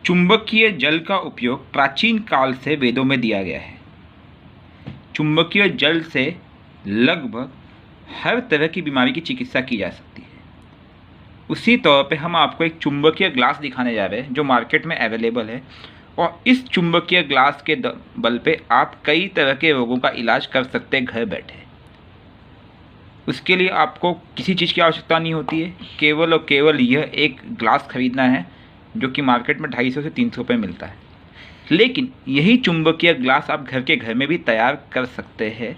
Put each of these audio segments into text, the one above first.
चुंबकीय जल का उपयोग प्राचीन काल से वेदों में दिया गया है। चुंबकीय जल से लगभग हर तरह की बीमारी की चिकित्सा की जा सकती है। उसी तौर पे हम आपको एक चुंबकीय ग्लास दिखाने जा रहे हैं जो मार्केट में अवेलेबल है, और इस चुंबकीय ग्लास के बल पे आप कई तरह के रोगों का इलाज कर सकते हैं घर बैठे। उसके लिए आपको किसी चीज़ की आवश्यकता नहीं होती है, केवल और केवल यह एक ग्लास खरीदना है जो कि मार्केट में 250 से 300 रुपये मिलता है। लेकिन यही चुंबकीय ग्लास आप घर में भी तैयार कर सकते हैं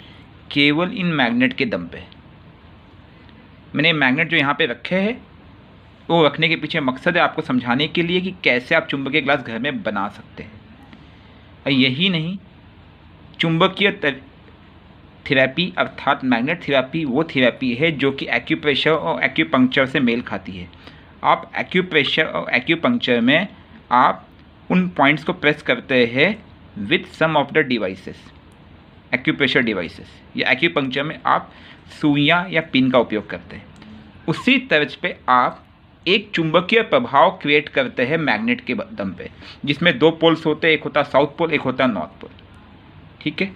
केवल इन मैग्नेट के दम पे। मैंने मैग्नेट जो यहाँ पे रखे हैं वो रखने के पीछे मकसद है आपको समझाने के लिए कि कैसे आप चुंबकीय ग्लास घर में बना सकते हैं। और यही नहीं, चुंबकीय थेरेपी अर्थात मैग्नेट थेरेपी वो थेरेपी है जो कि एक्यूप्रेशर और एक्यूपंक्चर से मेल खाती है। आप एक्यूप्रेशर और एक्यूपंक्चर में आप उन पॉइंट्स को प्रेस करते हैं with some of the devices, acupressure devices, या एक्यूपंक्चर में आप सुइयाँ या पिन का उपयोग करते हैं। उसी तर्ज पे आप एक चुंबकीय प्रभाव क्रिएट करते हैं मैग्नेट के दम पे, जिसमें दो पोल्स होते हैं, एक होता है साउथ पोल, एक होता है नॉर्थ पोल। ठीक है,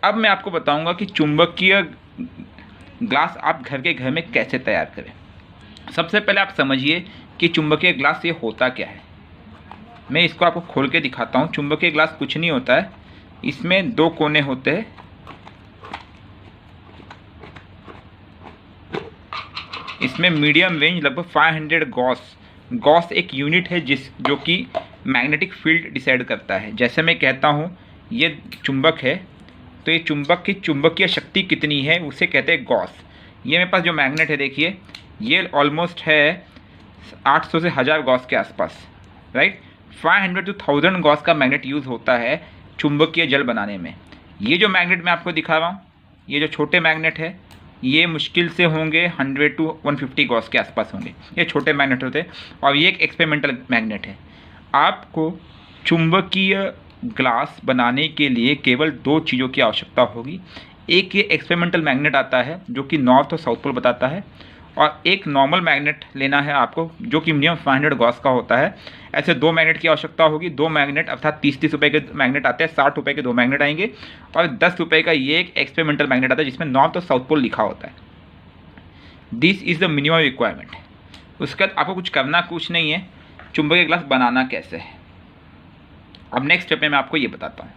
अब मैं आपको बताऊंगा कि चुंबकीय ग्लास आप घर में कैसे तैयार करें। सबसे पहले आप समझिए कि चुंबकीय ग्लास ये होता क्या है। मैं इसको आपको खोल के दिखाता हूँ। चुंबकीय ग्लास कुछ नहीं होता है, इसमें दो कोने होते हैं। इसमें मीडियम रेंज लगभग 500 गॉस एक यूनिट है जो कि मैग्नेटिक फील्ड डिसाइड करता है। जैसे मैं कहता हूँ ये चुंबक है, तो ये चुंबक की चुंबकीय शक्ति कितनी है उसे कहते हैं गॉस। ये मेरे पास जो मैग्नेट है देखिए, ये ऑलमोस्ट है 800 से 1000 गॉस के आसपास, राइट। 500 to 1000 गॉस का मैग्नेट यूज़ होता है चुंबकीय जल बनाने में। ये जो मैग्नेट मैं आपको दिखा रहा हूँ, ये जो छोटे मैग्नेट है, ये मुश्किल से होंगे 100 to 150 गॉस के आसपास होंगे। ये छोटे मैग्नेट होते हैं, और ये एक एक्सपेरिमेंटल मैग्नेट है। आपको चुंबकीय ग्लास बनाने के लिए केवल दो चीज़ों की आवश्यकता होगी। एक ये एक्सपेरिमेंटल मैग्नेट आता है जो कि नॉर्थ और साउथ पोल बताता है, और एक नॉर्मल मैग्नेट लेना है आपको जो कि मिनिमम 500 गॉस का होता है। ऐसे दो मैग्नेट की आवश्यकता होगी। दो मैग्नेट अर्थात 30-30 रुपये के मैग्नेट आते हैं, 60 रुपये के दो मैग्नेट आएंगे, और 10 रुपये का ये एक एक्सपेरिमेंटल मैग्नेट आता है जिसमें नॉर्थ और साउथ पोल लिखा होता है। This is the minimum requirement. उसके बाद आपको कुछ नहीं है। चुंबकीय ग्लास बनाना कैसे है, अब नेक्स्ट स्टेप में मैं आपको ये बताता हूँ।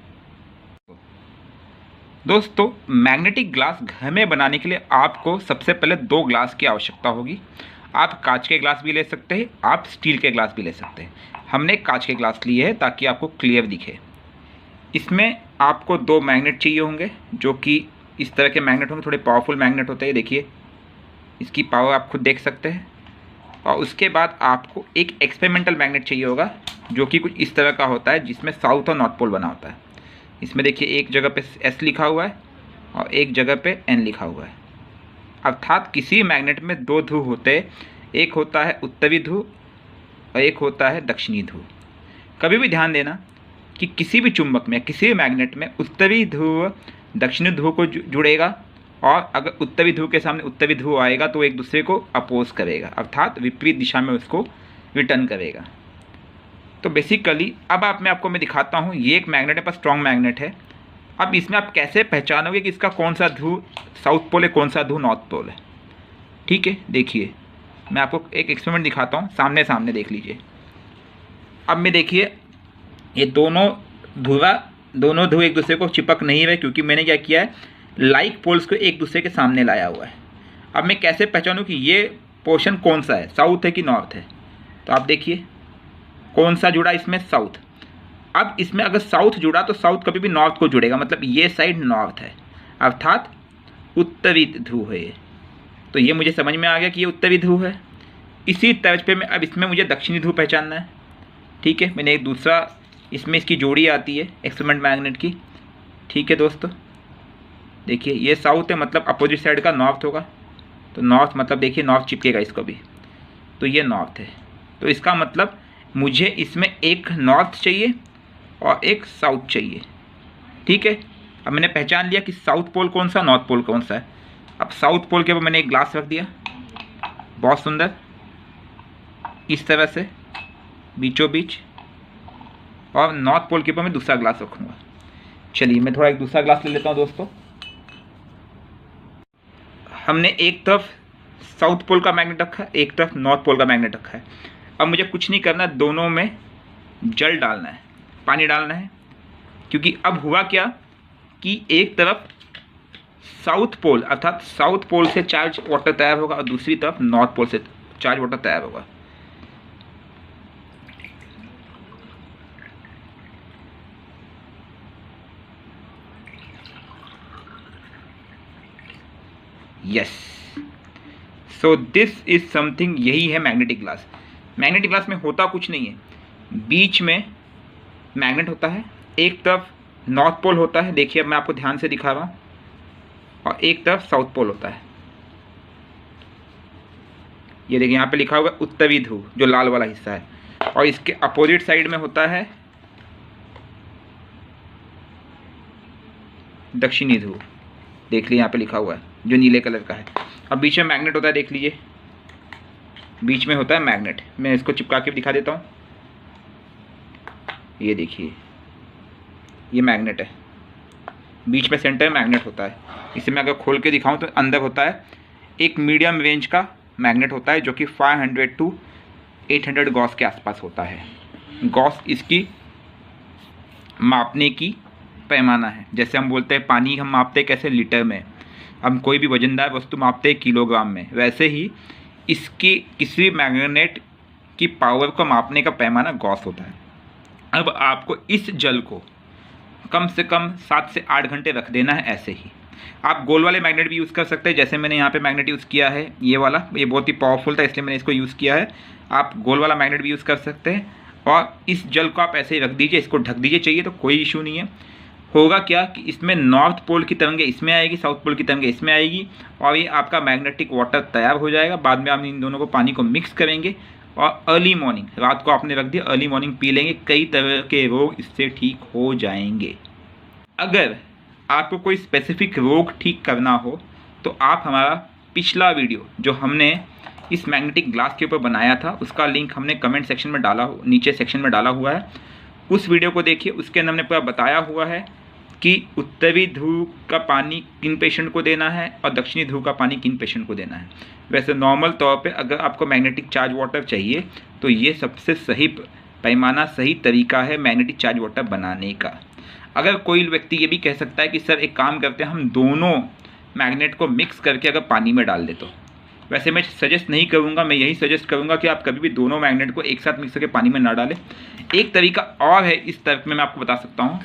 दोस्तों, मैग्नेटिक ग्लास घर में बनाने के लिए आपको सबसे पहले दो ग्लास की आवश्यकता होगी। आप कांच के ग्लास भी ले सकते हैं, आप स्टील के ग्लास भी ले सकते हैं। हमने कांच के ग्लास लिए हैं ताकि आपको क्लियर दिखे। इसमें आपको दो मैग्नेट चाहिए होंगे जो कि इस तरह के मैग्नेट होंगे, थोड़े पावरफुल मैग्नेट होते हैं। देखिए इसकी पावर आप खुद देख सकते हैं। और उसके बाद आपको एक एक्सपेरिमेंटल मैग्नेट चाहिए होगा जो कि कुछ इस तरह का होता है, जिसमें साउथ और नॉर्थ पोल बना होता है। इसमें देखिए एक जगह पे S लिखा हुआ है और एक जगह पे N लिखा हुआ है। अर्थात किसी मैग्नेट में दो ध्रुव होते हैं, एक होता है उत्तरी ध्रुव और एक होता है दक्षिणी ध्रुव। कभी भी ध्यान देना कि किसी भी चुंबक में, किसी भी मैग्नेट में उत्तरी ध्रुव दक्षिणी ध्रुव को जुड़ेगा, और अगर उत्तरी ध्रुव के सामने उत्तरी ध्रुव आएगा तो एक दूसरे को अपोज करेगा, अर्थात विपरीत दिशा में उसको रिटर्न करेगा। तो बेसिकली अब मैं आपको दिखाता हूँ। ये एक मैग्नेट है, पर स्ट्रॉन्ग मैग्नेट है। अब इसमें आप कैसे पहचानोगे कि इसका कौन सा ध्रुव साउथ पोल है, कौन सा ध्रुव नॉर्थ पोल है। ठीक है, देखिए मैं आपको एक एक्सपेरिमेंट दिखाता हूँ, सामने सामने देख लीजिए। अब मैं देखिए ये दोनों ध्रुव एक दूसरे को चिपक नहीं रहे, क्योंकि मैंने क्या किया है, लाइक पोल्स को एक दूसरे के सामने लाया हुआ है। अब मैं कैसे पहचानूँ कि ये पोर्शन कौन सा है, साउथ है कि नॉर्थ है। तो आप देखिए कौन सा जुड़ा इसमें, साउथ। अब इसमें अगर साउथ जुड़ा तो साउथ कभी भी नॉर्थ को जुड़ेगा, मतलब ये साइड नॉर्थ है, अर्थात उत्तरी ध्रुव है ये। तो ये मुझे समझ में आ गया कि ये उत्तरी ध्रुव है। इसी तर्ज पे मैं अब इसमें मुझे दक्षिणी ध्रुव पहचानना है। ठीक है, मैंने एक दूसरा, इसमें इसकी जोड़ी आती है एक्सपेरिमेंट मैग्नेट की। ठीक है दोस्तों, देखिए ये साउथ है, मतलब अपोजिट साइड का नॉर्थ होगा। तो नॉर्थ मतलब देखिए नॉर्थ चिपकेगा इसको भी, तो ये नॉर्थ है। तो इसका मतलब मुझे इसमें एक नॉर्थ चाहिए और एक साउथ चाहिए। ठीक है, अब मैंने पहचान लिया कि साउथ पोल कौन सा, नॉर्थ पोल कौन सा है। अब साउथ पोल के ऊपर मैंने एक ग्लास रख दिया, बहुत सुंदर, इस तरह से बीचों बीच। और नॉर्थ पोल के ऊपर मैं दूसरा ग्लास रखूँगा। चलिए मैं थोड़ा एक दूसरा ग्लास ले लेता हूँ दोस्तों। हमने एक तरफ साउथ पोल का मैग्नेट रखा है, एक तरफ नॉर्थ पोल का मैग्नेट रखा है। अब मुझे कुछ नहीं करना, दोनों में जल डालना है, पानी डालना है। क्योंकि अब हुआ क्या कि एक तरफ साउथ पोल अर्थात साउथ पोल से चार्ज वाटर तैयार होगा और दूसरी तरफ नॉर्थ पोल से चार्ज वाटर तैयार होगा। Yes, so this is something, यही है मैग्नेटिक ग्लास। मैग्नेटिक ग्लास में होता कुछ नहीं है, बीच में मैग्नेट होता है, एक तरफ नॉर्थ पोल होता है, देखिए अब मैं आपको ध्यान से दिखा रहा हूँ, और एक तरफ साउथ पोल होता है। ये देखिए यहाँ पे लिखा हुआ उत्तरी ध्रुव, जो लाल वाला हिस्सा है, और इसके अपोजिट साइड में होता है दक्षिणी ध्रुव। देख लीजिए यहाँ पे लिखा हुआ है जो नीले कलर का है। अब बीच में मैग्नेट होता है, देख लीजिए बीच में होता है मैग्नेट। मैं इसको चिपका के दिखा देता हूँ, ये देखिए ये मैग्नेट है, बीच में सेंटर मैग्नेट होता है। इसे मैं अगर खोल के दिखाऊं तो अंदर होता है एक मीडियम रेंज का मैग्नेट होता है, जो कि 500 to 800 गॉस के आसपास होता है। गॉस इसकी मापने की पैमाना है। जैसे हम बोलते हैं पानी हम मापते हैं कैसे, लीटर में। हम कोई भी वजनदार वस्तु मापते हैं किलोग्राम में, वैसे ही इसकी किसी मैग्नेट की पावर को मापने का पैमाना गॉस होता है। अब आपको इस जल को कम से कम 7 से 8 घंटे रख देना है ऐसे ही। आप गोल वाले मैग्नेट भी यूज़ कर सकते हैं, जैसे मैंने यहाँ पे मैग्नेट यूज़ किया है ये वाला, ये बहुत ही पावरफुल था इसलिए मैंने इसको यूज़ किया है। आप गोल वाला मैग्नेट भी यूज़ कर सकते हैं, और इस जल को आप ऐसे ही रख दीजिए, इसको ढक दीजिए, चाहिए तो कोई इशू नहीं है। होगा क्या कि इसमें नॉर्थ पोल की तरंगे इसमें आएगी, साउथ पोल की तरंगे इसमें आएगी, और ये आपका मैग्नेटिक वाटर तैयार हो जाएगा। बाद में आप इन दोनों को पानी को मिक्स करेंगे और अर्ली मॉर्निंग, रात को आपने रख दिया, अर्ली मॉर्निंग पी लेंगे, कई तरह के रोग इससे ठीक हो जाएंगे। अगर आपको कोई स्पेसिफिक रोग ठीक करना हो तो आप हमारा पिछला वीडियो जो हमने इस मैग्नेटिक ग्लास के ऊपर बनाया था, उसका लिंक हमने कमेंट सेक्शन में डाला, नीचे सेक्शन में डाला हुआ है, उस वीडियो को देखिए। उसके अंदर हमने पूरा बताया हुआ है कि उत्तरी ध्रुव का पानी किन पेशेंट को देना है और दक्षिणी ध्रुव का पानी किन पेशेंट को देना है। वैसे नॉर्मल तौर पे अगर आपको मैग्नेटिक चार्ज वाटर चाहिए तो ये सबसे सही पैमाना, सही तरीका है मैग्नेटिक चार्ज वाटर बनाने का। अगर कोई व्यक्ति ये भी कह सकता है कि सर एक काम करते हैं, हम दोनों मैग्नेट को मिक्स करके अगर पानी में डाल दे तो, वैसे मैं सजेस्ट नहीं करूँगा, मैं यही सजेस्ट करूँगा कि आप कभी भी दोनों मैग्नेट को एक साथ मिक्स करके पानी में ना डालें। एक तरीका और है इस तर्क में मैं आपको बता सकता हूँ,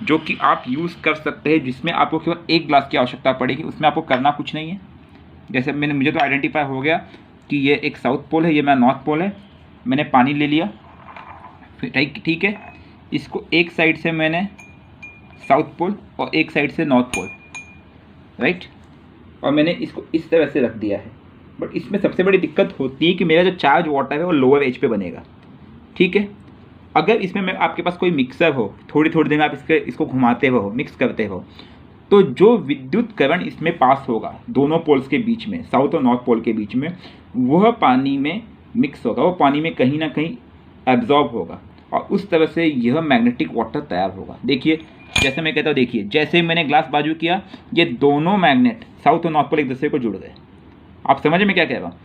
जो कि आप यूज़ कर सकते हैं, जिसमें आपको केवल एक ग्लास की आवश्यकता पड़ेगी। उसमें आपको करना कुछ नहीं है। जैसे मुझे तो आइडेंटिफाई हो गया कि ये एक साउथ पोल है, ये मेरा नॉर्थ पोल है। मैंने पानी ले लिया, ठीक है, इसको एक साइड से मैंने साउथ पोल और एक साइड से नॉर्थ पोल, राइट, और मैंने इसको इस तरह से रख दिया है। बट इसमें सबसे बड़ी दिक्कत होती है कि मेरा जो चार्ज वाटर है वो लोअर एज पे बनेगा, ठीक है। अगर इसमें आपके पास कोई मिक्सर हो, थोड़ी थोड़ी देर में आप इसको घुमाते हो, मिक्स करते हो, तो जो विद्युत करण इसमें पास होगा दोनों पोल्स के बीच में, साउथ और नॉर्थ पोल के बीच में, वह पानी में मिक्स होगा, वो पानी में कहीं ना कहीं एब्जॉर्ब होगा, और उस तरह से यह मैग्नेटिक वाटर तैयार होगा। देखिए जैसे मैं कहता हूँ, देखिए जैसे ही मैंने ग्लास बाजू किया, ये दोनों मैग्नेट साउथ और नॉर्थ पोल एक दूसरे को जुड़ गए। आप समझ में क्या कह रहा हूँ?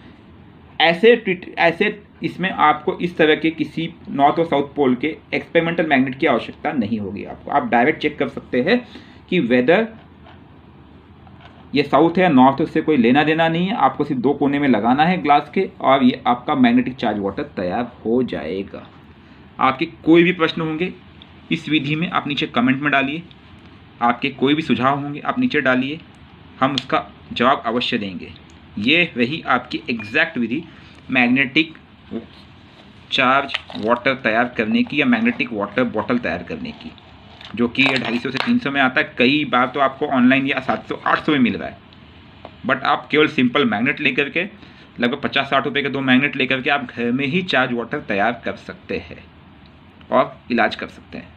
ऐसे इसमें आपको इस तरह के किसी नॉर्थ और साउथ पोल के एक्सपेरिमेंटल मैग्नेट की आवश्यकता नहीं होगी। आपको आप डायरेक्ट चेक कर सकते हैं कि वेदर ये साउथ है या नॉर्थ, उससे कोई लेना देना नहीं है। आपको सिर्फ दो कोने में लगाना है ग्लास के, और ये आपका मैग्नेटिक चार्ज वाटर तैयार हो जाएगा। आपके कोई भी प्रश्न होंगे इस विधि में आप नीचे कमेंट में डालिए, आपके कोई भी सुझाव होंगे आप नीचे डालिए, हम उसका जवाब अवश्य देंगे। ये रही आपकी एग्जैक्ट विधि मैग्नेटिक चार्ज वाटर तैयार करने की, या मैग्नेटिक वाटर बॉटल तैयार करने की, जो कि 250 से 300 में आता है। कई बार तो आपको ऑनलाइन या 700-800 में मिल रहा है। बट आप केवल सिंपल मैग्नेट लेकर के, लगभग 50-60 रुपये के 2 मैग्नेट लेकर के आप घर में ही चार्ज वाटर तैयार कर सकते हैं और इलाज कर सकते हैं।